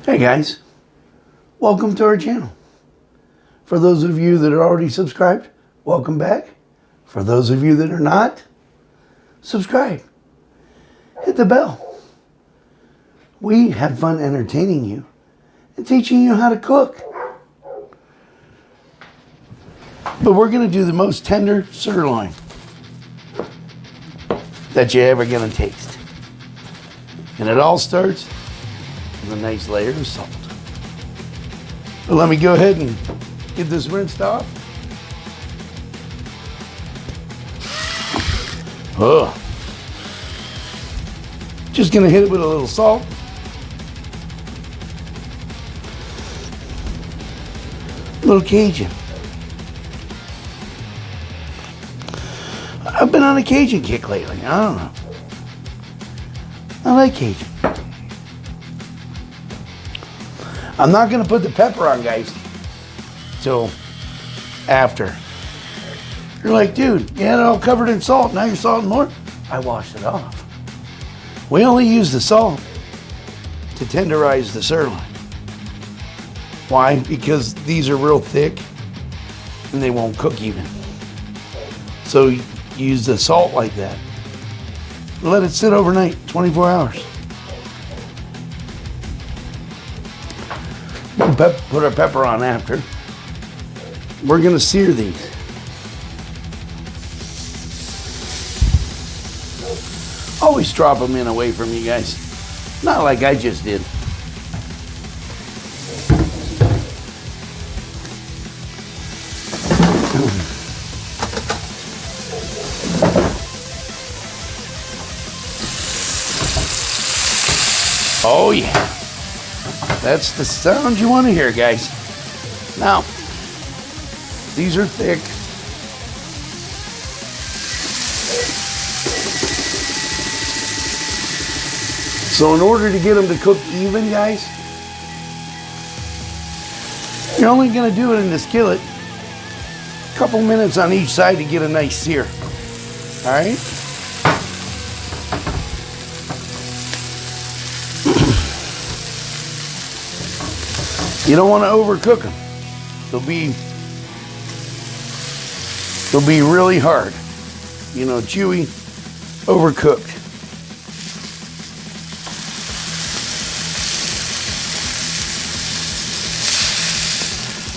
Hey guys, welcome to our channel. For those of you that are already subscribed, welcome back. For those of you that are not, subscribe. Hit the bell. We have fun entertaining you and teaching you how to cook. But we're going to do the most tender sirloin that you're ever going to taste. And it all starts with a nice layer of salt. But let me go ahead and get this rinsed off. Oh. Just gonna hit it with a little salt. A little Cajun. I've been on a Cajun kick lately. I don't know. I like Cajun. I'm not gonna put the pepper on, guys, till after. You're like, dude, you had it all covered in salt, now you're salting more? I washed it off. We only use the salt to tenderize the sirloin. Why? Because these are real thick and they won't cook even. So you use the salt like that. Let it sit overnight, 24 hours. We'll put our pepper on after. We're gonna sear these. Always drop them in away from you guys. Not like I just did. Oh yeah. That's the sound you want to hear, guys. Now, these are thick. So in order to get them to cook even, guys, you're only going to do it in the skillet a couple minutes on each side to get a nice sear. All right? You don't want to overcook them. They'll be really hard. You know, chewy, overcooked.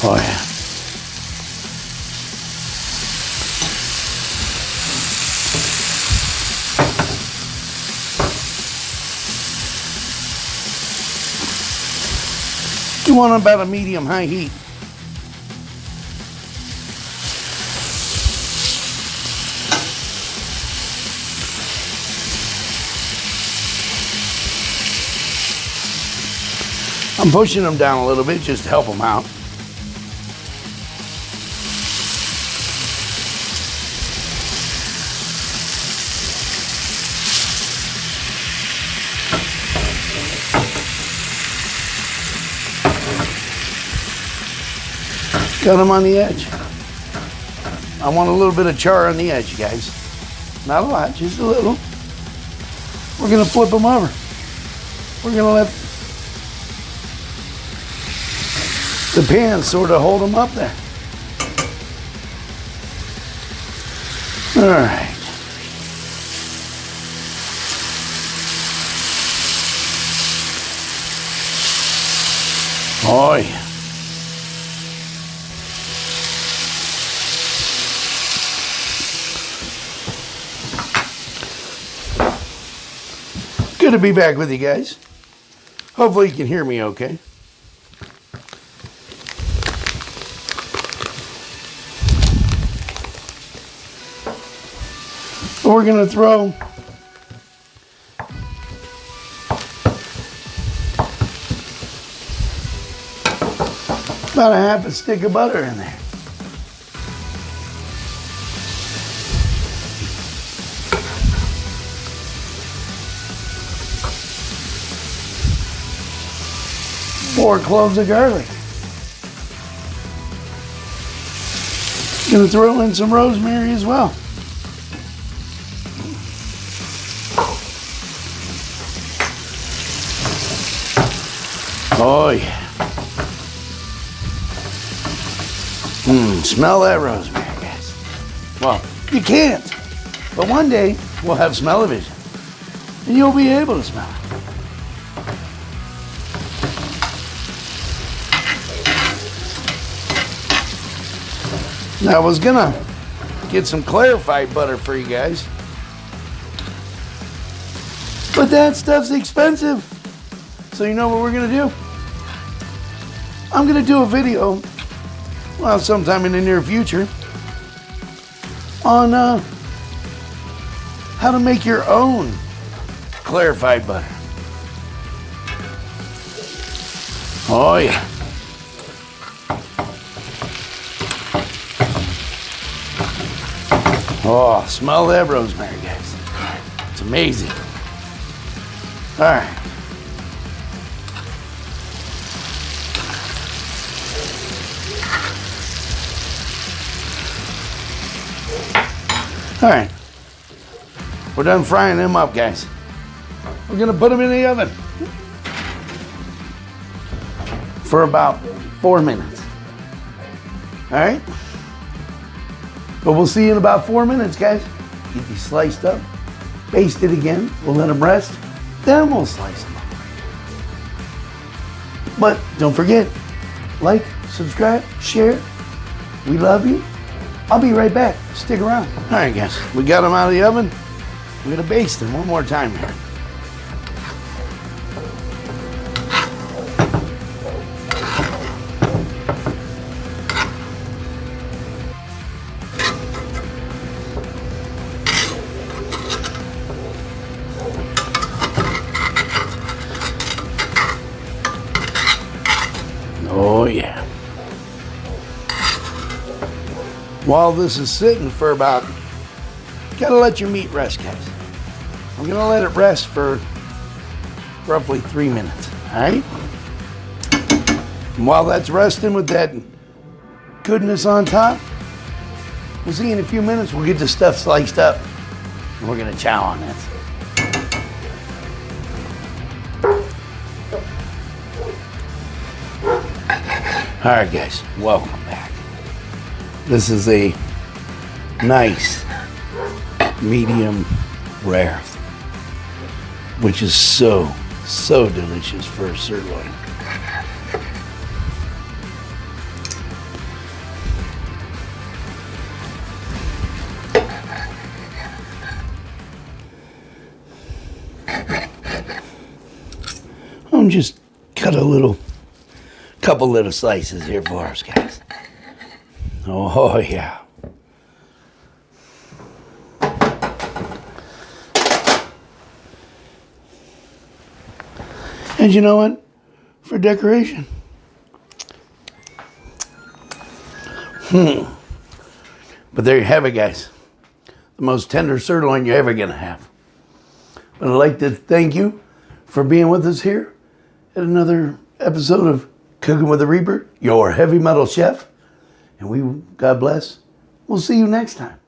Oh yeah. You want about a medium-high heat. I'm pushing them down a little bit just to help them out. Cut them on the edge. I want a little bit of char on the edge, guys. Not a lot, just a little. We're gonna flip them over. We're gonna let the pan sort of hold them up there. All right. Oh yeah. Good to be back with you guys. Hopefully you can hear me okay. We're going to throw about a half a stick of butter in there. Four cloves of garlic. Gonna throw in some rosemary as well. Oh yeah. Smell that rosemary, guys. Well, you can't. But one day, we'll have smell-o-vision. And you'll be able to smell it. Now, I was gonna get some clarified butter for you guys. But that stuff's expensive. So you know what we're gonna do? I'm gonna do a video, well, sometime in the near future, on how to make your own clarified butter. Oh yeah. Oh, smell that rosemary, guys. It's amazing. All right. All right. We're done frying them up, guys. We're gonna put them in the oven for about 4 minutes. All right? But we'll see you in about 4 minutes, guys. Get these sliced up, baste it again. We'll let them rest, then we'll slice them up. But don't forget, like, subscribe, share. We love you. I'll be right back. Stick around. All right, guys. We got them out of the oven. We're gonna baste them one more time here. Oh yeah. While this is sitting for about, gotta let your meat rest, guys. I'm gonna let it rest for roughly 3 minutes, all right? And while that's resting with that goodness on top, we'll see you in a few minutes. We'll get the stuff sliced up and we're gonna chow on this. All right, guys, welcome back. This is a nice medium rare, which is so delicious for a sirloin. I'm just cut a couple little slices here for us, guys. Oh yeah. And you know what? For decoration. But there you have it, guys. The most tender sirloin you're ever gonna have. But I'd like to thank you for being with us here at another episode of Cooking with the Reaper, your heavy metal chef. And God bless. We'll see you next time.